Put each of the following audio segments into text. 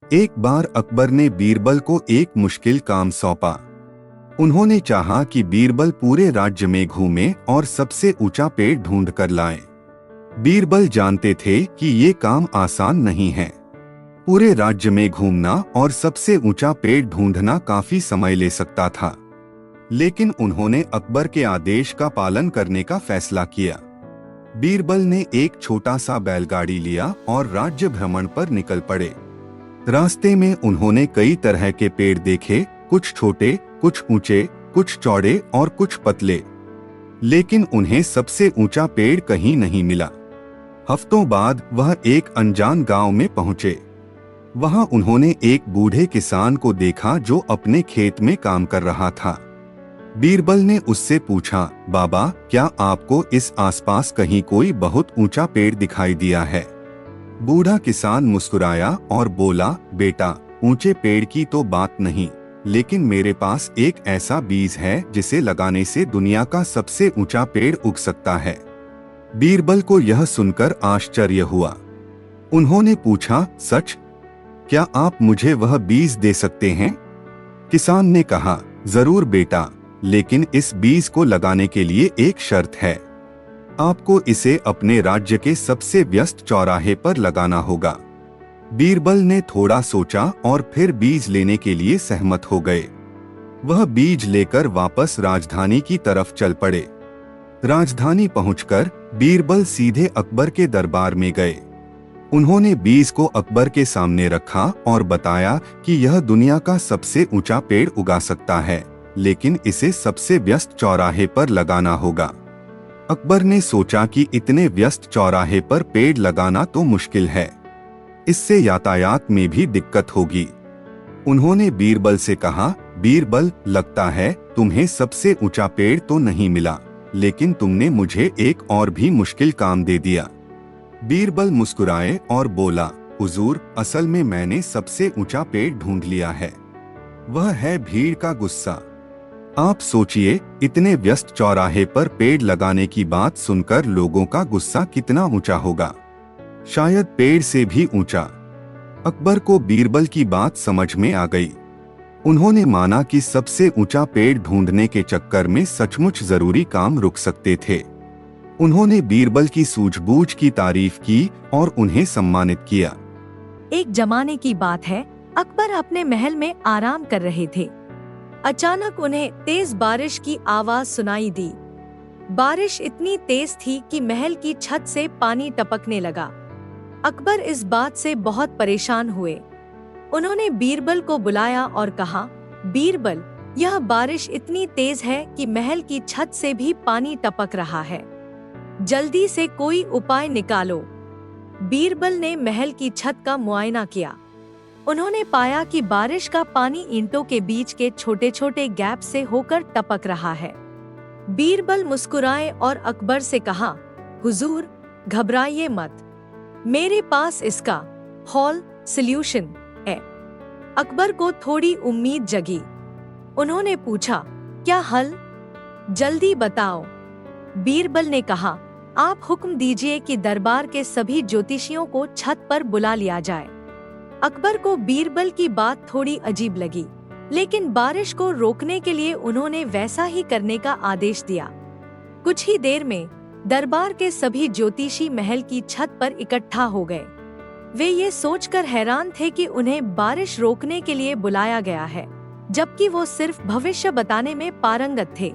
एक बार अकबर ने बीरबल को एक मुश्किल काम सौंपा। उन्होंने चाहा कि बीरबल पूरे राज्य में घूमे और सबसे ऊंचा पेड़ ढूंढ कर लाए। बीरबल जानते थे कि ये काम आसान नहीं है। पूरे राज्य में घूमना और सबसे ऊंचा पेड़ ढूंढना काफी समय ले सकता था, लेकिन उन्होंने अकबर के आदेश का पालन करने का फैसला किया। बीरबल ने एक छोटा सा बैलगाड़ी लिया और राज्य भ्रमण पर निकल पड़े। रास्ते में उन्होंने कई तरह के पेड़ देखे, कुछ छोटे, कुछ ऊंचे, कुछ चौड़े और कुछ पतले, लेकिन उन्हें सबसे ऊंचा पेड़ कहीं नहीं मिला। हफ्तों बाद वह एक अनजान गांव में पहुंचे। वहां उन्होंने एक बूढ़े किसान को देखा जो अपने खेत में काम कर रहा था। बीरबल ने उससे पूछा, बाबा, क्या आपको इस आसपास कहीं कोई बहुत ऊंचा पेड़ दिखाई दिया है? बूढ़ा किसान मुस्कुराया और बोला, बेटा, ऊंचे पेड़ की तो बात नहीं, लेकिन मेरे पास एक ऐसा बीज है जिसे लगाने से दुनिया का सबसे ऊंचा पेड़ उग सकता है। बीरबल को यह सुनकर आश्चर्य हुआ। उन्होंने पूछा, सच? क्या आप मुझे वह बीज दे सकते हैं? किसान ने कहा, जरूर बेटा, लेकिन इस बीज को लगाने के लिए एक शर्त है। आपको इसे अपने राज्य के सबसे व्यस्त चौराहे पर लगाना होगा। बीरबल ने थोड़ा सोचा और फिर बीज लेने के लिए सहमत हो गए। वह बीज लेकर वापस राजधानी की तरफ चल पड़े। राजधानी पहुंचकर बीरबल सीधे अकबर के दरबार में गए। उन्होंने बीज को अकबर के सामने रखा और बताया कि यह दुनिया का सबसे ऊंचा पेड़ उगा सकता है, लेकिन इसे सबसे व्यस्त चौराहे पर लगाना होगा। अकबर ने सोचा कि इतने व्यस्त चौराहे पर पेड़ लगाना तो मुश्किल है, इससे यातायात में भी दिक्कत होगी। उन्होंने बीरबल से कहा, बीरबल, लगता है तुम्हें सबसे ऊंचा पेड़ तो नहीं मिला, लेकिन तुमने मुझे एक और भी मुश्किल काम दे दिया। बीरबल मुस्कुराए और बोला, हुजूर, असल में मैंने सबसे ऊंचा पेड़ ढूंढ लिया है। वह है भीड़ का गुस्सा। आप सोचिए, इतने व्यस्त चौराहे पर पेड़ लगाने की बात सुनकर लोगों का गुस्सा कितना ऊंचा होगा, शायद पेड़ से भी ऊंचा। अकबर को बीरबल की बात समझ में आ गई। उन्होंने माना कि सबसे ऊंचा पेड़ ढूंढने के चक्कर में सचमुच जरूरी काम रुक सकते थे। उन्होंने बीरबल की सूझबूझ की तारीफ की और उन्हें सम्मानित किया। एक जमाने की बात है, अकबर अपने महल में आराम कर रहे थे। अचानक उन्हें तेज बारिश की आवाज सुनाई दी। बारिश इतनी तेज थी कि महल की छत से पानी टपकने लगा। अकबर इस बात से बहुत परेशान हुए। उन्होंने बीरबल को बुलाया और कहा, बीरबल, यह बारिश इतनी तेज है कि महल की छत से भी पानी टपक रहा है। जल्दी से कोई उपाय निकालो। बीरबल ने महल की छत का मुआयना किया। उन्होंने पाया कि बारिश का पानी ईंटों के बीच के छोटे छोटे गैप से होकर टपक रहा है। बीरबल मुस्कुराए और अकबर से कहा, हुजूर, घबराइए मत, मेरे पास इसका हॉल सॉल्यूशन है। अकबर को थोड़ी उम्मीद जगी। उन्होंने पूछा, क्या हल? जल्दी बताओ। बीरबल ने कहा, आप हुक्म दीजिए कि दरबार के सभी ज्योतिषियों को छत पर बुला लिया जाए। अकबर को बीरबल की बात थोड़ी अजीब लगी, लेकिन बारिश को रोकने के लिए उन्होंने वैसा ही करने का आदेश दिया। कुछ ही देर में दरबार के सभी ज्योतिषी महल की छत पर इकट्ठा हो गए। वे ये सोचकर हैरान थे कि उन्हें बारिश रोकने के लिए बुलाया गया है, जबकि वो सिर्फ भविष्य बताने में पारंगत थे।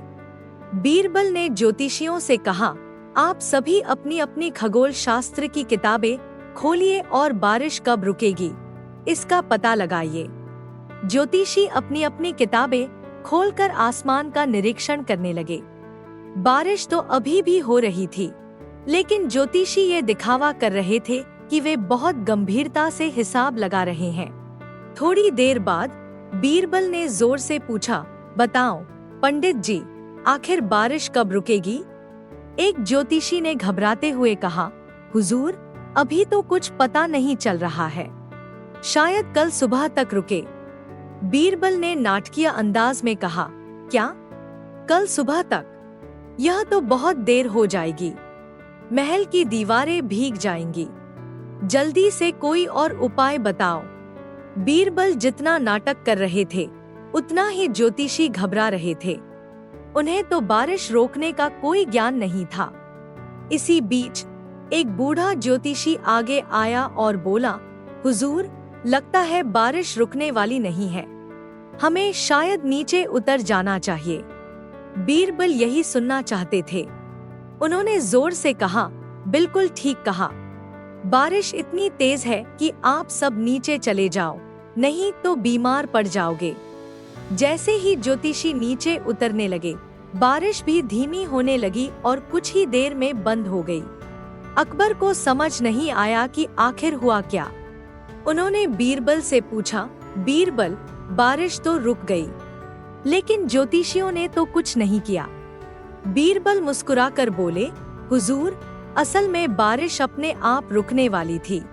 बीरबल ने ज्योतिषियों से कहा, आप सभी अपनी अपनी खगोल शास्त्र की किताबें खोलिए और बारिश कब रुकेगी, इसका पता लगाइए। ज्योतिषी अपनी अपनी किताबें खोलकर आसमान का निरीक्षण करने लगे। बारिश तो अभी भी हो रही थी, लेकिन ज्योतिषी ये दिखावा कर रहे थे कि वे बहुत गंभीरता से हिसाब लगा रहे हैं। थोड़ी देर बाद बीरबल ने जोर से पूछा, बताओ पंडित जी, आखिर बारिश कब रुकेगी? एक ज्योतिषी ने घबराते हुए कहा, हुजूर, अभी तो कुछ पता नहीं चल रहा है, शायद कल सुबह तक रुके। बीरबल ने नाटकीय अंदाज में कहा, क्या कल सुबह तक? यह तो बहुत देर हो जाएगी, महल की दीवारें भीग जाएंगी। जल्दी से कोई और उपाय बताओ। बीरबल जितना नाटक कर रहे थे उतना ही ज्योतिषी घबरा रहे थे। उन्हें तो बारिश रोकने का कोई ज्ञान नहीं था। इसी बीच एक बूढ़ा ज्योतिषी आगे आया और बोला, हुजूर, लगता है बारिश रुकने वाली नहीं है, हमें शायद नीचे उतर जाना चाहिए। बीरबल यही सुनना चाहते थे। उन्होंने जोर से कहा, बिल्कुल ठीक कहा, बारिश इतनी तेज है कि आप सब नीचे चले जाओ, नहीं तो बीमार पड़ जाओगे। जैसे ही ज्योतिषी नीचे उतरने लगे, बारिश भी धीमी होने लगी और कुछ ही देर में बंद हो गई। अकबर को समझ नहीं आया कि आखिर हुआ क्या। उन्होंने बीरबल से पूछा, बीरबल, बारिश तो रुक गई, लेकिन ज्योतिषियों ने तो कुछ नहीं किया। बीरबल मुस्कुराकर बोले, हुजूर, असल में बारिश अपने आप रुकने वाली थी।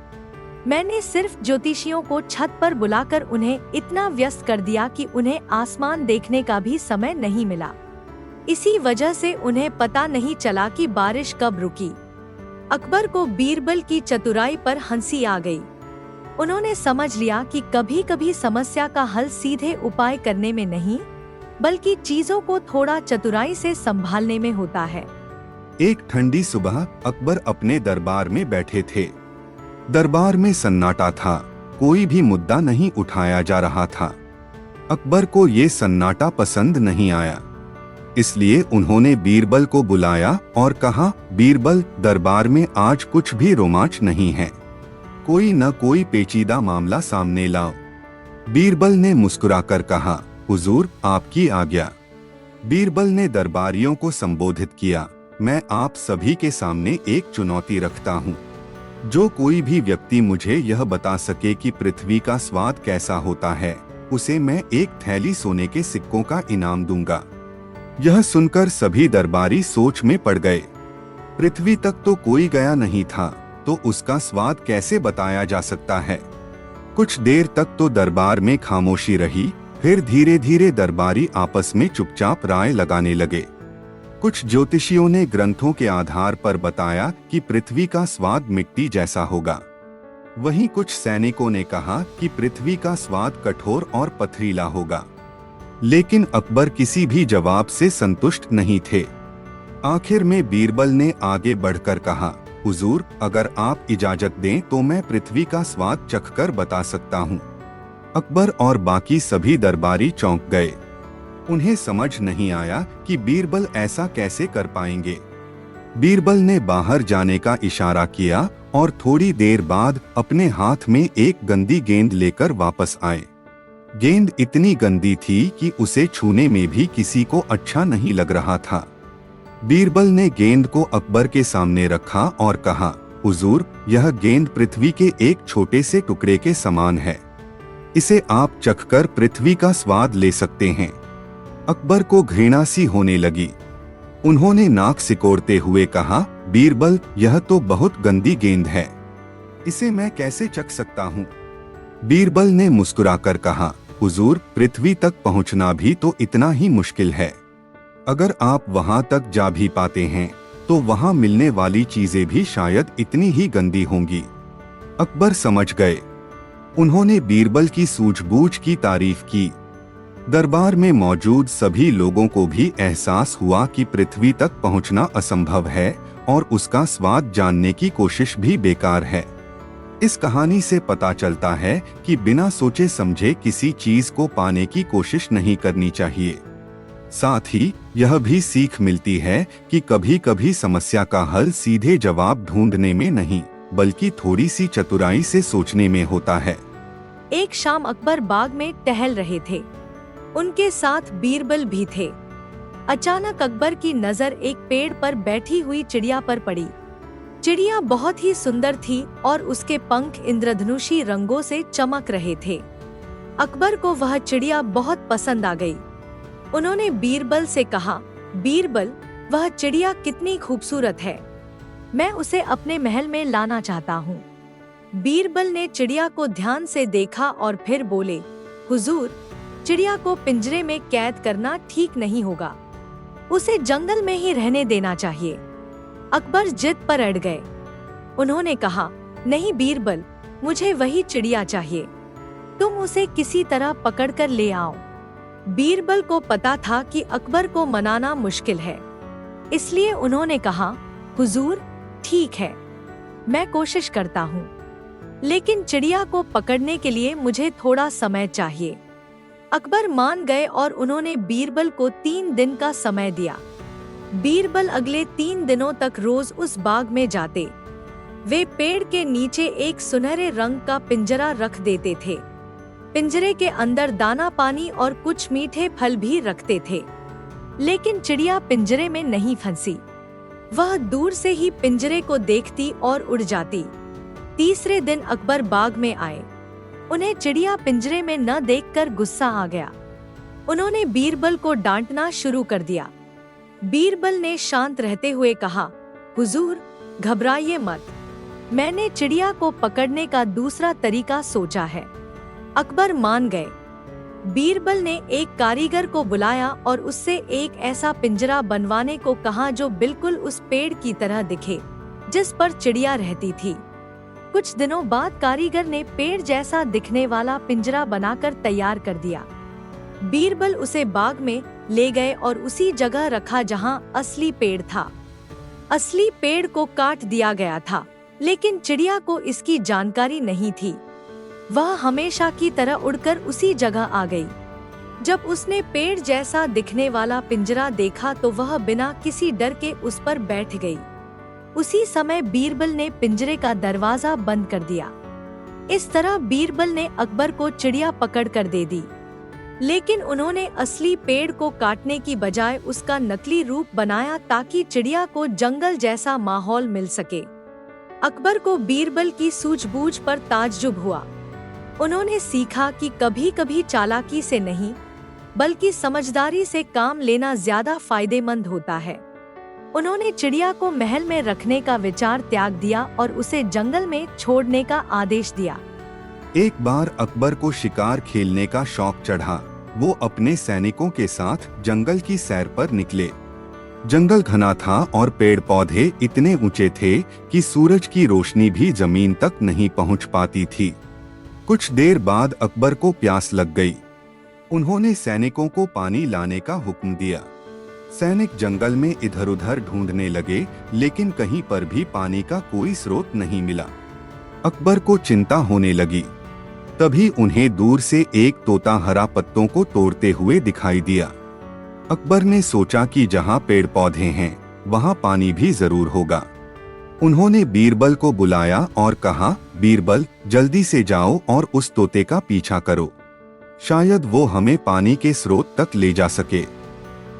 मैंने सिर्फ ज्योतिषियों को छत पर बुलाकर उन्हें इतना व्यस्त कर दिया कि उन्हें आसमान देखने का भी समय नहीं मिला। इसी वजह से उन्हें पता नहीं चला कि बारिश कब रुकी। अकबर को बीरबल की चतुराई पर हंसी आ गई। उन्होंने समझ लिया कि कभी कभी समस्या का हल सीधे उपाय करने में नहीं, बल्कि चीजों को थोड़ा चतुराई से संभालने में होता है। एक ठंडी सुबह अकबर अपने दरबार में बैठे थे। दरबार में सन्नाटा था, कोई भी मुद्दा नहीं उठाया जा रहा था। अकबर को ये सन्नाटा पसंद नहीं आया, इसलिए उन्होंने बीरबल को बुलाया और कहा, बीरबल, दरबार में आज कुछ भी रोमांच नहीं है, कोई न कोई पेचीदा मामला सामने लाओ। बीरबल ने मुस्कुराकर कहा, हुजूर, आपकी आज्ञा। बीरबल ने दरबारियों को संबोधित किया, मैं आप सभी के सामने एक चुनौती रखता हूँ। जो कोई भी व्यक्ति मुझे यह बता सके कि पृथ्वी का स्वाद कैसा होता है, उसे मैं एक थैली सोने के सिक्कों का इनाम दूंगा। यह सुनकर सभी दरबारी सोच में पड़ गए। पृथ्वी तक तो कोई गया नहीं था, तो उसका स्वाद कैसे बताया जा सकता है। कुछ देर तक तो दरबार में खामोशी रही, फिर धीरे धीरे दरबारी आपस में चुपचाप राय लगाने लगे। कुछ ज्योतिषियों ने ग्रंथों के आधार पर बताया कि पृथ्वी का स्वाद मिट्टी जैसा होगा। वहीं कुछ सैनिकों ने कहा कि पृथ्वी का स्वाद कठोर और पथरीला होगा। लेकिन अकबर किसी भी जवाब से संतुष्ट नहीं थे। आखिर में बीरबल ने आगे बढ़कर कहा, हुजूर, अगर आप इजाजत दें तो मैं पृथ्वी का स्वाद चखकर बता सकता हूँ। अकबर और बाकी सभी दरबारी चौंक गए। उन्हें समझ नहीं आया कि बीरबल ऐसा कैसे कर पाएंगे। बीरबल ने बाहर जाने का इशारा किया और थोड़ी देर बाद अपने हाथ में एक गंदी गेंद लेकर वापस आए। गेंद इतनी गंदी थी कि उसे छूने में भी किसी को अच्छा नहीं लग रहा था। बीरबल ने गेंद को अकबर के सामने रखा और कहा, हुजूर, यह गेंद पृथ्वी के एक छोटे से टुकड़े के समान है, इसे आप चखकर पृथ्वी का स्वाद ले सकते हैं। अकबर को घृणा सी होने लगी। उन्होंने नाक सिकोड़ते हुए कहा, बीरबल, यह तो बहुत गंदी गेंद है, इसे मैं कैसे चख सकता हूँ। बीरबल ने मुस्कुराकर कहा, हुजूर, पृथ्वी तक पहुँचना भी तो इतना ही मुश्किल है। अगर आप वहां तक जा भी पाते हैं तो वहां मिलने वाली चीजें भी शायद इतनी ही गंदी होंगी। अकबर समझ गए। उन्होंने बीरबल की सूझबूझ की तारीफ की। दरबार में मौजूद सभी लोगों को भी एहसास हुआ कि पृथ्वी तक पहुंचना असंभव है और उसका स्वाद जानने की कोशिश भी बेकार है। इस कहानी से पता चलता है कि बिना सोचे समझे किसी चीज को पाने की कोशिश नहीं करनी चाहिए। साथ ही यह भी सीख मिलती है कि कभी कभी समस्या का हल सीधे जवाब ढूंढने में नहीं, बल्कि थोड़ी सी चतुराई से सोचने में होता है। एक शाम अकबर बाग में टहल रहे थे। उनके साथ बीरबल भी थे। अचानक अकबर की नजर एक पेड़ पर बैठी हुई चिड़िया पर पड़ी। चिड़िया बहुत ही सुंदर थी और उसके पंख इंद्रधनुषी रंगों से चमक रहे थे। अकबर को वह चिड़िया बहुत पसंद आ गई। उन्होंने बीरबल से कहा, बीरबल, वह चिड़िया कितनी खूबसूरत है, मैं उसे अपने महल में लाना चाहता हूँ। बीरबल ने चिड़िया को ध्यान से देखा और फिर बोले, हुजूर, चिड़िया को पिंजरे में कैद करना ठीक नहीं होगा, उसे जंगल में ही रहने देना चाहिए। अकबर जिद पर अड़ गए। उन्होंने कहा, नहीं बीरबल, मुझे वही चिड़िया चाहिए। तुम उसे किसी तरह पकड़कर ले आओ। बीरबल को पता था कि अकबर को मनाना मुश्किल है, इसलिए उन्होंने कहा, हुजूर, ठीक है, मैं कोशिश करता हूँ, लेकिन चिड़िया को पकड़ने के लिए मुझे थोड़ा समय चाहिए। अकबर मान गए और उन्होंने बीरबल को 3 दिन का समय दिया। बीरबल अगले 3 दिनों तक रोज उस बाग में जाते। वे पेड़ के नीचे एक सुनहरे रंग का पिंजरा रख देते थे। पिंजरे के अंदर दाना पानी और कुछ मीठे फल भी रखते थे, लेकिन चिड़िया पिंजरे में नहीं फंसी। वह दूर से ही पिंजरे को देखती और उड़ जाती। तीसरे दिन अकबर बाग में आए। उन्हें चिड़िया पिंजरे में न देखकर गुस्सा आ गया। उन्होंने बीरबल को डांटना शुरू कर दिया। बीरबल ने शांत रहते हुए कहा, हुजूर, घबराइए मत, मैंने चिड़िया को पकड़ने का दूसरा तरीका सोचा है। अकबर मान गए। बीरबल ने एक कारीगर को बुलाया और उससे एक ऐसा पिंजरा बनवाने को कहा जो बिल्कुल उस पेड़ की तरह दिखे जिस पर चिड़िया रहती थी। कुछ दिनों बाद कारीगर ने पेड़ जैसा दिखने वाला पिंजरा बनाकर तैयार कर दिया। बीरबल उसे बाग में ले गए और उसी जगह रखा जहां असली पेड़ था। असली पेड़ को काट दिया गया था, लेकिन चिड़िया को इसकी जानकारी नहीं थी। वह हमेशा की तरह उड़कर उसी जगह आ गई। जब उसने पेड़ जैसा दिखने वाला पिंजरा देखा तो वह बिना किसी डर के उस पर बैठ गई। उसी समय बीरबल ने पिंजरे का दरवाजा बंद कर दिया। इस तरह बीरबल ने अकबर को चिड़िया पकड़ कर दे दी, लेकिन उन्होंने असली पेड़ को काटने की बजाय उसका नकली रूप बनाया ताकि चिड़िया को जंगल जैसा माहौल मिल सके। अकबर को बीरबल की सूझबूझ पर ताज्जुब हुआ। उन्होंने सीखा कि कभी कभी चालाकी से नहीं, बल्कि समझदारी से काम लेना ज्यादा फायदेमंद होता है। उन्होंने चिड़िया को महल में रखने का विचार त्याग दिया और उसे जंगल में छोड़ने का आदेश दिया। एक बार अकबर को शिकार खेलने का शौक चढ़ा। वो अपने सैनिकों के साथ जंगल की सैर पर निकले। जंगल घना था और पेड़ पौधे इतने ऊंचे थे कि सूरज की रोशनी भी जमीन तक नहीं पहुंच पाती थी। कुछ देर बाद अकबर को प्यास लग गई। उन्होंने सैनिकों को पानी लाने का हुक्म दिया। सैनिक जंगल में इधर उधर ढूंढने लगे, लेकिन कहीं पर भी पानी का कोई स्रोत नहीं मिला। अकबर को चिंता होने लगी। तभी उन्हें दूर से एक तोता हरा पत्तों को तोड़ते हुए दिखाई दिया। अकबर ने सोचा कि जहां पेड़ पौधे हैं, वहां पानी भी जरूर होगा। उन्होंने बीरबल को बुलाया और कहा, बीरबल, जल्दी से जाओ और उस तोते का पीछा करो। शायद वो हमें पानी के स्रोत तक ले जा सके।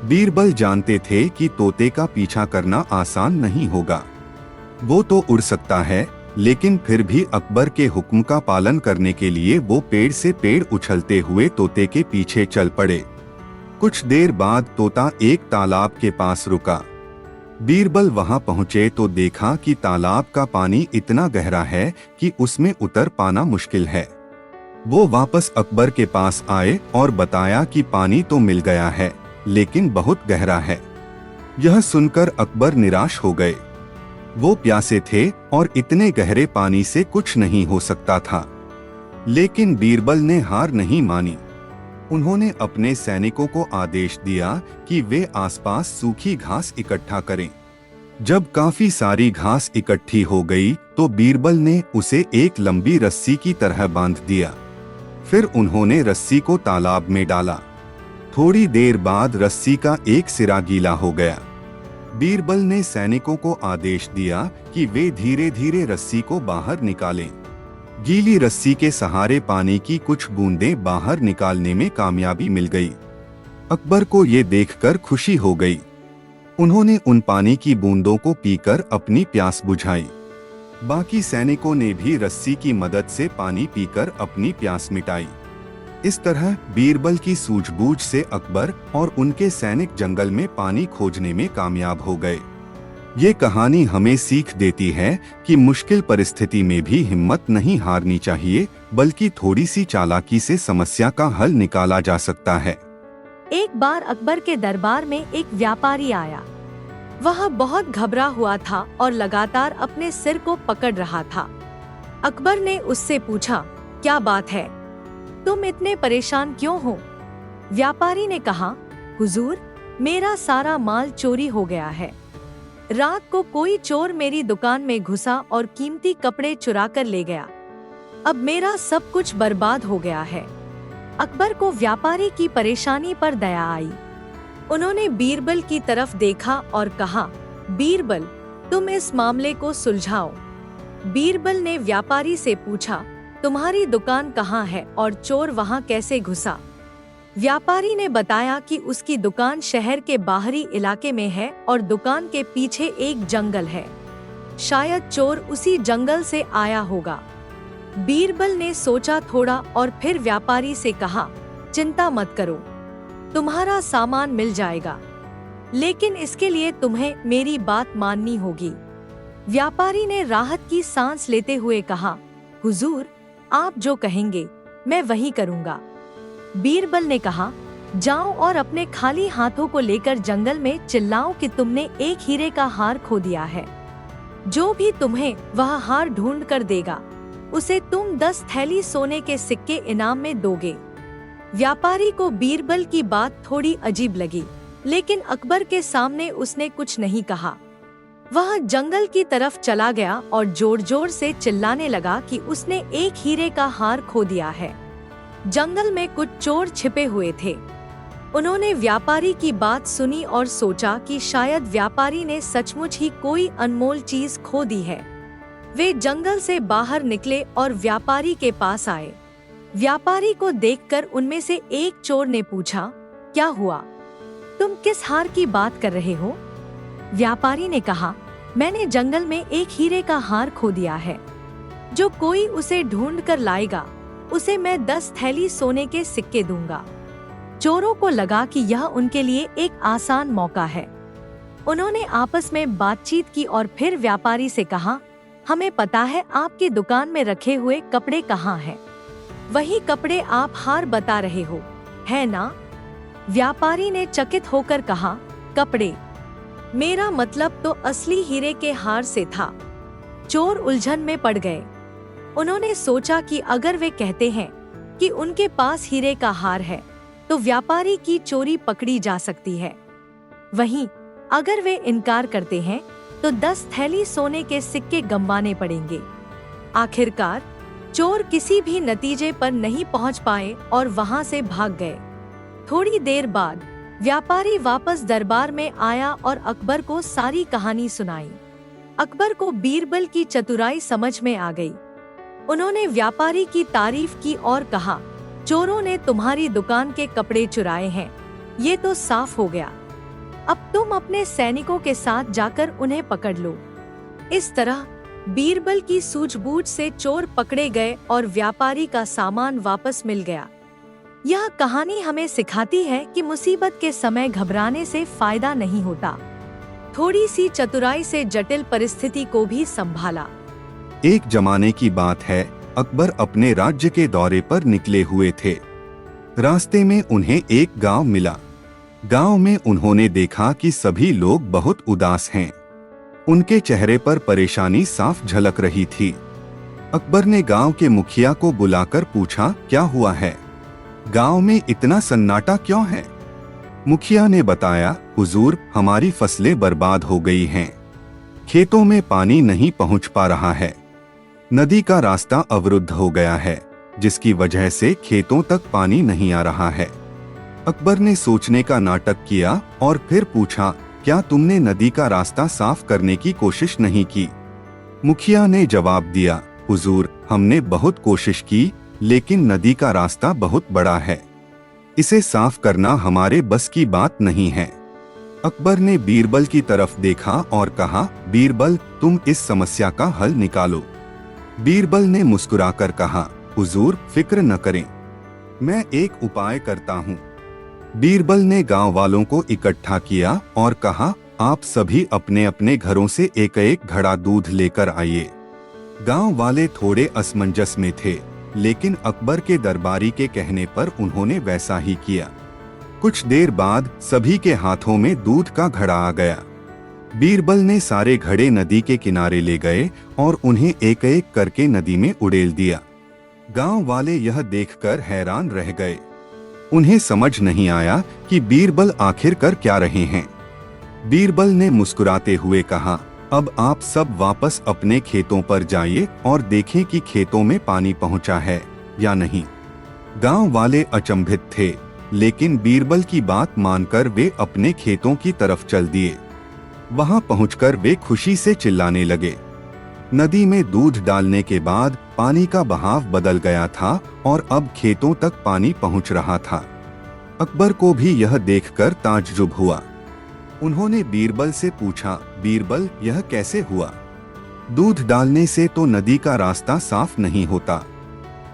बीरबल जानते थे कि तोते का पीछा करना आसान नहीं होगा। वो तो उड़ सकता है, लेकिन फिर भी अकबर के हुक्म का पालन करने के लिए वो पेड़ से पेड़ उछलते हुए तोते के पीछे चल पड़े। कुछ देर बाद तोता एक तालाब के पास रुका। बीरबल वहां पहुंचे तो देखा कि तालाब का पानी इतना गहरा है कि उसमें उतर पाना मुश्किल है। वो वापस अकबर के पास आए और बताया कि पानी तो मिल गया है, लेकिन बहुत गहरा है। यह सुनकर अकबर निराश हो गए। वो प्यासे थे और इतने गहरे पानी से कुछ नहीं हो सकता था। लेकिन बीरबल ने हार नहीं मानी। उन्होंने अपने सैनिकों को आदेश दिया कि वे आसपास सूखी घास इकट्ठा करें। जब काफी सारी घास इकट्ठी हो गई तो बीरबल ने उसे एक लंबी रस्सी की तरह बांध दिया। फिर उन्होंने रस्सी को तालाब में डाला। थोड़ी देर बाद रस्सी का एक सिरा गीला हो गया। बीरबल ने सैनिकों को आदेश दिया कि वे धीरे धीरे रस्सी को बाहर निकालें। गीली रस्सी के सहारे पानी की कुछ बूंदें बाहर निकालने में कामयाबी मिल गई। अकबर को ये देखकर खुशी हो गई। उन्होंने उन पानी की बूंदों को पीकर अपनी प्यास बुझाई। बाकी सैनिकों ने भी रस्सी की मदद से पानी पीकर अपनी प्यास मिटाई। इस तरह बीरबल की सूझबूझ से अकबर और उनके सैनिक जंगल में पानी खोजने में कामयाब हो गए। ये कहानी हमें सीख देती है कि मुश्किल परिस्थिति में भी हिम्मत नहीं हारनी चाहिए, बल्कि थोड़ी सी चालाकी से समस्या का हल निकाला जा सकता है। एक बार अकबर के दरबार में एक व्यापारी आया। वह बहुत घबरा हुआ था और लगातार अपने सिर को पकड़ रहा था। अकबर ने उससे पूछा, क्या बात है? तुम इतने परेशान क्यों हो? व्यापारी ने कहा, हुजूर, मेरा सारा माल चोरी हो गया है। रात को कोई चोर मेरी दुकान में घुसा और कीमती कपड़े चुरा कर ले गया। अब मेरा सब कुछ बर्बाद हो गया है। अकबर को व्यापारी की परेशानी पर दया आई। उन्होंने बीरबल की तरफ देखा और कहा, बीरबल, तुम इस मामले को सुलझाओ। बीरबल ने व्यापारी से पूछा, तुम्हारी दुकान कहाँ है और चोर वहाँ कैसे घुसा? व्यापारी ने बताया कि उसकी दुकान शहर के बाहरी इलाके में है और दुकान के पीछे एक जंगल है। शायद चोर उसी जंगल से आया होगा। बीरबल ने सोचा थोड़ा और फिर व्यापारी से कहा, चिंता मत करो, तुम्हारा सामान मिल जाएगा, लेकिन इसके लिए तुम्हें मेरी बात माननी होगी। व्यापारी ने राहत की सांस लेते हुए कहा, हुजूर, आप जो कहेंगे मैं वही करूँगा। बीरबल ने कहा, जाओ और अपने खाली हाथों को लेकर जंगल में चिल्लाओ कि तुमने एक हीरे का हार खो दिया है। जो भी तुम्हें वह हार ढूंढ कर देगा, उसे तुम 10 थैली सोने के सिक्के इनाम में दोगे। व्यापारी को बीरबल की बात थोड़ी अजीब लगी, लेकिन अकबर के सामने उसने कुछ नहीं कहा। वह जंगल की तरफ चला गया और जोर जोर से चिल्लाने लगा कि उसने एक हीरे का हार खो दिया है। जंगल में कुछ चोर छिपे हुए थे। उन्होंने व्यापारी की बात सुनी और सोचा कि शायद व्यापारी ने सचमुच ही कोई अनमोल चीज खो दी है। वे जंगल से बाहर निकले और व्यापारी के पास आए। व्यापारी को देखकर उनमें से एक चोर ने पूछा, क्या हुआ? तुम किस हार की बात कर रहे हो? व्यापारी ने कहा, मैंने जंगल में एक हीरे का हार खो दिया है। जो कोई उसे ढूंढ कर लाएगा, उसे मैं 10 थैली सोने के सिक्के दूंगा। चोरों को लगा कि यह उनके लिए एक आसान मौका है। उन्होंने आपस में बातचीत की और फिर व्यापारी से कहा, हमें पता है आपकी दुकान में रखे हुए कपड़े कहाँ हैं। वही कपड़े आप हार बता रहे हो, है ना? व्यापारी ने चकित होकर कहा, कपड़े? मेरा मतलब तो असली हीरे के हार से था। चोर उलझन में पड़ गए। उन्होंने सोचा कि अगर वे कहते हैं कि उनके पास हीरे का हार है, तो व्यापारी की चोरी पकड़ी जा सकती है। वहीं अगर वे इनकार करते हैं, तो 10 थैली सोने के सिक्के गंवाने पड़ेंगे। आखिरकार चोर किसी भी नतीजे पर नहीं पहुंच पाए और वहां से भाग गए। थोड़ी देर बाद व्यापारी वापस दरबार में आया और अकबर को सारी कहानी सुनाई। अकबर को बीरबल की चतुराई समझ में आ गई। उन्होंने व्यापारी की तारीफ की और कहा, चोरों ने तुम्हारी दुकान के कपड़े चुराए हैं, ये तो साफ हो गया। अब तुम अपने सैनिकों के साथ जाकर उन्हें पकड़ लो। इस तरह बीरबल की सूझबूझ से चोर पकड़े गए और व्यापारी का सामान वापस मिल गया। यह कहानी हमें सिखाती है कि मुसीबत के समय घबराने से फायदा नहीं होता। थोड़ी सी चतुराई से जटिल परिस्थिति को भी संभाला। एक जमाने की बात है, अकबर अपने राज्य के दौरे पर निकले हुए थे। रास्ते में उन्हें एक गांव मिला। गांव में उन्होंने देखा कि सभी लोग बहुत उदास हैं। उनके चेहरे पर परेशानी साफ झलक रही थी। अकबर ने गांव के मुखिया को बुलाकर पूछा, क्या हुआ है? गांव में इतना सन्नाटा क्यों है? मुखिया ने बताया, हुजूर, हमारी फसलें बर्बाद हो गई हैं। खेतों में पानी नहीं पहुंच पा रहा है। नदी का रास्ता अवरुद्ध हो गया है, जिसकी वजह से खेतों तक पानी नहीं आ रहा है। अकबर ने सोचने का नाटक किया और फिर पूछा, क्या तुमने नदी का रास्ता साफ करने की कोशिश नहीं की? मुखिया ने जवाब दिया, हुजूर, हमने बहुत कोशिश की, लेकिन नदी का रास्ता बहुत बड़ा है। इसे साफ करना हमारे बस की बात नहीं है। अकबर ने बीरबल की तरफ देखा और कहा, बीरबल, तुम इस समस्या का हल निकालो। बीरबल ने मुस्कुराकर कहा, हुजूर, फिक्र न करें, मैं एक उपाय करता हूँ। बीरबल ने गांव वालों को इकट्ठा किया और कहा, आप सभी अपने अपने घरों से एक एक घड़ा दूध लेकर आइए। गांव वाले थोड़े असमंजस में थे, लेकिन अकबर के दरबारी के कहने पर उन्होंने वैसा ही किया। कुछ देर बाद सभी के हाथों में दूध का घड़ा आ गया। बीरबल ने सारे घड़े नदी के किनारे ले गए और उन्हें एक एक करके नदी में उड़ेल दिया। गांव वाले यह देखकर हैरान रह गए। उन्हें समझ नहीं आया कि बीरबल आखिर कर क्या रहे हैं। बीरबल ने मुस्कुराते हुए कहा, अब आप सब वापस अपने खेतों पर जाइए और देखें कि खेतों में पानी पहुंचा है या नहीं। गांव वाले अचंभित थे, लेकिन बीरबल की बात मानकर वे अपने खेतों की तरफ चल दिए। वहां पहुंचकर वे खुशी से चिल्लाने लगे। नदी में दूध डालने के बाद पानी का बहाव बदल गया था और अब खेतों तक पानी पहुंच रहा था। अकबर को भी यह देखकर ताज्जुब हुआ। उन्होंने बीरबल से पूछा, बीरबल यह कैसे हुआ? दूध डालने से तो नदी का रास्ता साफ नहीं होता।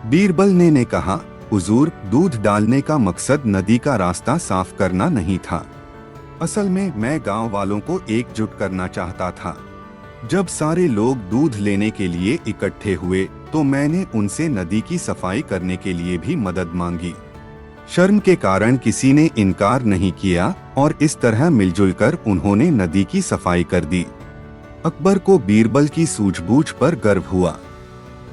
बीरबल ने कहा, हुजूर, दूध डालने का मकसद नदी का रास्ता साफ करना नहीं था। असल में मैं गांव वालों को एकजुट करना चाहता था। जब सारे लोग दूध लेने के लिए इकट्ठे हुए तो मैंने उनसे नदी की सफाई करने के लिए भी मदद मांगी। शर्म के कारण किसी ने इनकार नहीं किया और इस तरह मिलजुल कर उन्होंने नदी की सफाई कर दी। अकबर को बीरबल की सूझबूझ पर गर्व हुआ।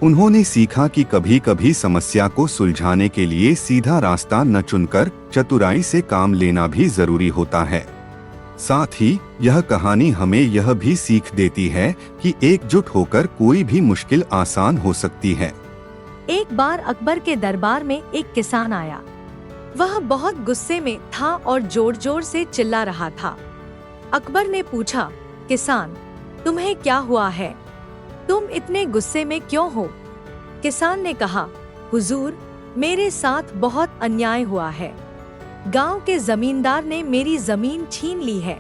उन्होंने सीखा कि कभी कभी समस्या को सुलझाने के लिए सीधा रास्ता न चुनकर चतुराई से काम लेना भी जरूरी होता है। साथ ही यह कहानी हमें यह भी सीख देती है कि एकजुट होकर कोई भी मुश्किल आसान हो सकती है। एक बार अकबर के दरबार में एक किसान आया। वह बहुत गुस्से में था और जोर जोर से चिल्ला रहा था। अकबर ने पूछा, किसान, तुम्हें क्या हुआ है? तुम इतने गुस्से में क्यों हो? किसान ने कहा, हुजूर, मेरे साथ बहुत अन्याय हुआ है। गांव के जमींदार ने मेरी जमीन छीन ली है।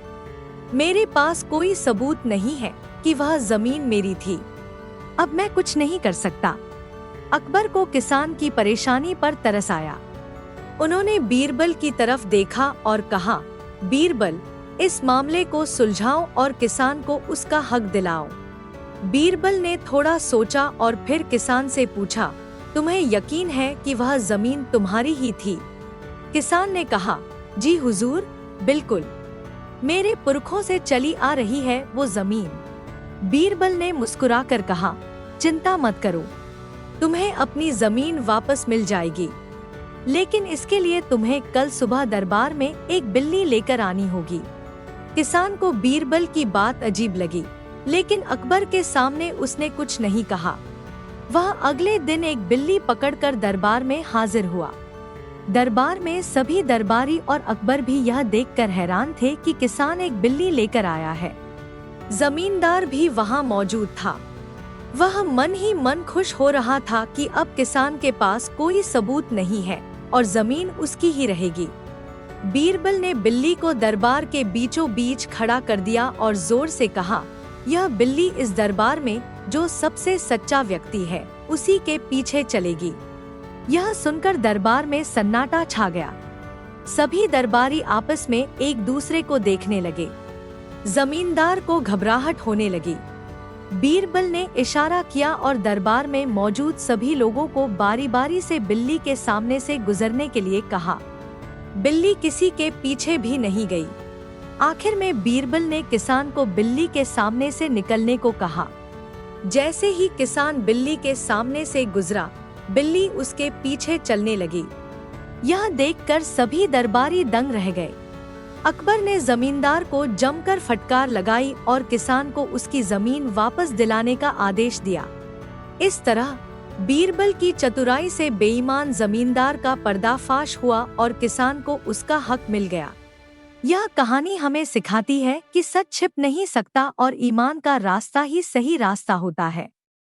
मेरे पास कोई सबूत नहीं है कि वह जमीन मेरी थी। अब मैं कुछ नहीं कर सकता। अकबर को किसान की परेशानी पर तरस आया। उन्होंने बीरबल की तरफ देखा और कहा, बीरबल, इस मामले को सुलझाओ और किसान को उसका हक दिलाओ। बीरबल ने थोड़ा सोचा और फिर किसान से पूछा, तुम्हें यकीन है कि वह जमीन तुम्हारी ही थी? किसान ने कहा, जी हुजूर, बिल्कुल, मेरे पुरखों से चली आ रही है वो जमीन। बीरबल ने मुस्कुराकर कहा, चिंता मत करो, तुम्हें अपनी जमीन वापस मिल जाएगी, लेकिन इसके लिए तुम्हें कल सुबह दरबार में एक बिल्ली लेकर आनी होगी। किसान को बीरबल की बात अजीब लगी, लेकिन अकबर के सामने उसने कुछ नहीं कहा। वह अगले दिन एक बिल्ली पकड़कर दरबार में हाजिर हुआ। दरबार में सभी दरबारी और अकबर भी यह देखकर हैरान थे कि किसान एक बिल्ली लेकर आया है। जमींदार भी वहां मौजूद था। वह मन ही मन खुश हो रहा था कि अब किसान के पास कोई सबूत नहीं है और जमीन उसकी ही रहेगी। बीरबल ने बिल्ली को दरबार के बीचों बीच खड़ा कर दिया और जोर से कहा, यह बिल्ली इस दरबार में जो सबसे सच्चा व्यक्ति है उसी के पीछे चलेगी। यह सुनकर दरबार में सन्नाटा छा गया। सभी दरबारी आपस में एक दूसरे को देखने लगे। जमींदार को घबराहट होने लगी। बीरबल ने इशारा किया और दरबार में मौजूद सभी लोगों को बारी बारी से बिल्ली के सामने से गुजरने के लिए कहा। बिल्ली किसी के पीछे भी नहीं गई। आखिर में बीरबल ने किसान को बिल्ली के सामने से निकलने को कहा। जैसे ही किसान बिल्ली के सामने से गुजरा, बिल्ली उसके पीछे चलने लगी। यह देखकर सभी दरबारी दंग रह गए। अकबर ने जमींदार को जमकर फटकार लगाई और किसान को उसकी जमीन वापस दिलाने का आदेश दिया। इस तरह बीरबल की चतुराई से बेईमान जमींदार का पर्दाफाश हुआ और किसान को उसका हक मिल गया। यह कहानी हमें सिखाती है कि सच छिप नहीं सकता और ईमान का रास्ता ही सही रास्ता होता है।